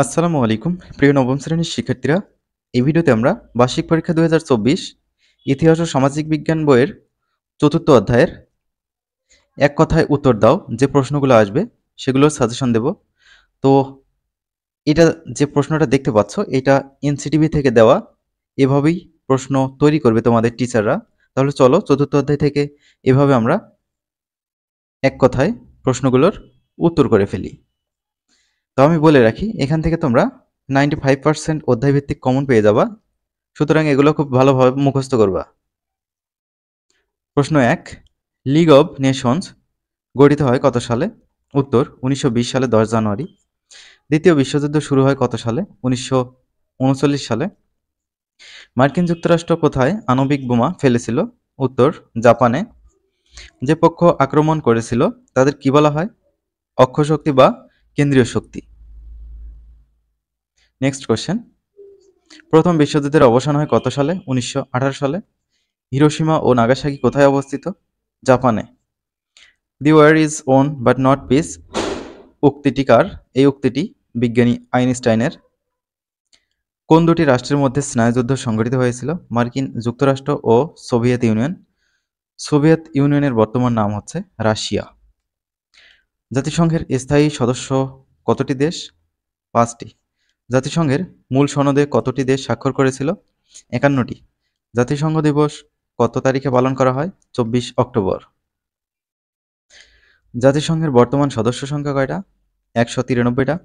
আসসালামু আলাইকুম প্রিয় নবম শ্রেণীর শিক্ষার্থীরা। এই ভিডিওতে আমরা বার্ষিক পরীক্ষা 2024 ইতিহাস ও সামাজিক বিজ্ঞান বইয়ের চতুর্থ অধ্যায়ের এক কথায় উত্তর দাও যে প্রশ্নগুলো আসবে সেগুলোর সাজেশন দেব। তো এটা যে প্রশ্নটা দেখতে পাচ্ছ এটা এনসিটিভি থেকে দেওয়া, এভাবেই প্রশ্ন তৈরি করবে তোমাদের টিচাররা। তাহলে চলো চতুর্থ অধ্যায় থেকে এভাবে আমরা এক কথায় প্রশ্নগুলোর উত্তর করে ফেলি। তো আমি বলে রাখি, এখান থেকে তোমরা 95% অধ্যায়ভিত্তিক কমন পেয়ে যাবা, সুতরাং এগুলো খুব ভালোভাবে মুখস্থ করবা। প্রশ্ন 1, লিগ অব নেশনস গঠিত হয় কত সালে? উত্তর 1920 সালে 10 জানুয়ারি। দ্বিতীয় বিশ্বযুদ্ধ শুরু হয় কত সালে? 1939 সালে। মার্কিন যুক্তরাষ্ট্র কোথায় আণবিক বোমা ফেলেছিল? উত্তর জাপানে। যে পক্ষ আক্রমণ করেছিল তাদের কি বলা হয়? অক্ষশক্তি বা কেন্দ্রীয় শক্তি। নেক্সট কোশ্চেন, প্রথম বিশ্বযুদ্ধের অবসান হয় কত সালে? 1918 সালে। হিরোশিমা ও নাগাসাকি কোথায় অবস্থিত? জাপানে। The war is won but not peace উক্তিটি কার? এই উক্তিটি বিজ্ঞানী আইনস্টাইনের। কোন দুটি রাষ্ট্রের মধ্যে স্নায়ুযুদ্ধ সংঘটিত হয়েছিল? মার্কিন যুক্তরাষ্ট্র ও সোভিয়েত ইউনিয়ন। সোভিয়েত ইউনিয়নের বর্তমান নাম হচ্ছে রাশিয়া। জাতিসংঘের স্থায়ী সদস্য কতটি দেশ? 5টি। জাতিসংঘের মূল সনদে কতটি দেশ স্বাক্ষর করেছিল? 51টি। জাতিসংঘ দিবস কত তারিখে পালন করা হয়? 24 অক্টোবর। জাতিসংঘের বর্তমান সদস্য সংখ্যা কয়টা? 193টা।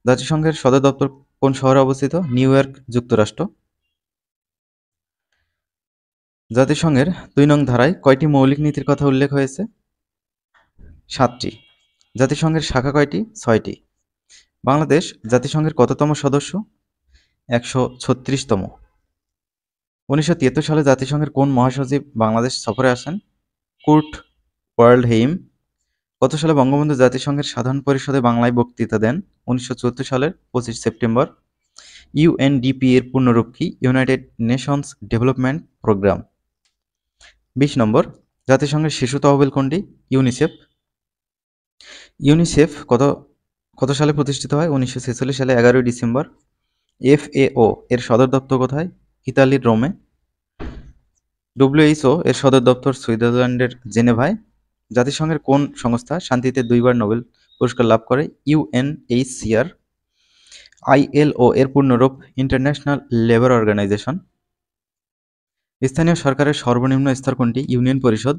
জাতিসংঘের সদর দপ্তর কোন শহরে অবস্থিত? নিউ ইয়র্ক, যুক্তরাষ্ট্র। জাতিসংঘের 2 নং ধারায় কয়টি মৌলিক নীতির কথা উল্লেখ হয়েছে? 7টি। জাতিসংঘের শাখা কয়টি? 6টি। বাংলাদেশ জাতিসংঘের কততম সদস্য? 136তম। 1973 সালে জাতিসংঘের কোন মহাসচিব বাংলাদেশ সফরে আসেন? কুর্ট ওয়ার্ল্ডহেইম। কত সালে বঙ্গবন্ধু জাতিসংঘের সাধারণ পরিষদে বাংলায় বক্তৃতা দেন? 1974 সালের 25 সেপ্টেম্বর। ইউএনডিপি এর পূর্ণরূপ কি? United nations development programme. 20 নম্বর, জাতিসংঘের শিশু তহবিল কোনটি? ইউনিসেফ। ইউনিসেফ কত সালে প্রতিষ্ঠিত হয়? 1946 সালে 11 ডিসেম্বর। এফএও এর সদর দপ্তর কোথায়? ইতালির রোমে। ডব্লিউএইচও এর সদর দপ্তর সুইজারল্যান্ডের জেনেভায়। জাতিসংঘের কোন সংস্থা শান্তিতে 2বার নোবেল পুরস্কার লাভ করে? ইউএনএইচসিআর। আইএলও এর পূর্ণরূপ ইন্টারন্যাশনাল লেবার অর্গানাইজেশন। স্থানীয় সরকারের সর্বনিম্ন স্তর কোনটি? ইউনিয়ন পরিষদ।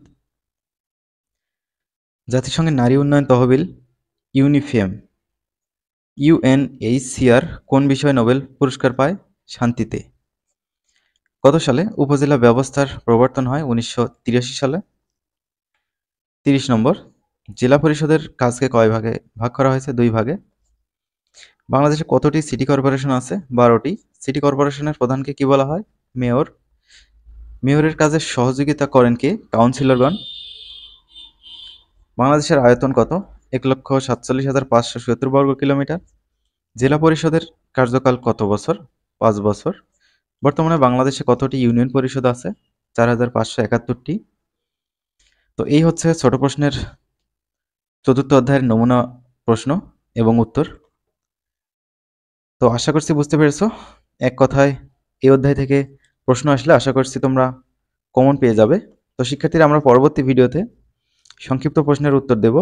জাতিসংঘের নারী উন্নয়ন তহবিল ইউনিফেম। ইউএনএইচসিআর কোন বিষয়ে নোবেল পুরস্কার পায়? শান্তিতে। কত সালে উপজেলা ব্যবস্থার প্রবর্তন হয়? 1983 সালে। 30 নম্বর, জেলা পরিষদের কাজকে কয় ভাগে ভাগ করা হয়েছে? 2 ভাগে। বাংলাদেশে কতটি সিটি কর্পোরেশন আছে? 12টি। সিটি কর্পোরেশনের প্রধানকে কি বলা হয়? মেয়র। মেয়রের কাজে সহযোগিতা করেন কে? কাউন্সিলরগণ। বাংলাদেশের আয়তন কত? 1,47,570 বর্গ কিলোমিটার। জেলা পরিষদের কার্যকাল কত বছর? 5 বছর। বর্তমানে বাংলাদেশে কতটি ইউনিয়ন পরিষদ আছে? 4,571টি। তো এই হচ্ছে ছোট প্রশ্নের চতুর্থ অধ্যায়ের নমুনা প্রশ্ন এবং উত্তর। তো আশা করছি বুঝতে পেরেছো। এক কথায় এই অধ্যায় থেকে প্রশ্ন আসলে আশা করছি তোমরা কমন পেয়ে যাবে। তো শিক্ষার্থীরা, আমরা পরবর্তী ভিডিওতে সংক্ষিপ্ত প্রশ্নের উত্তর দেব।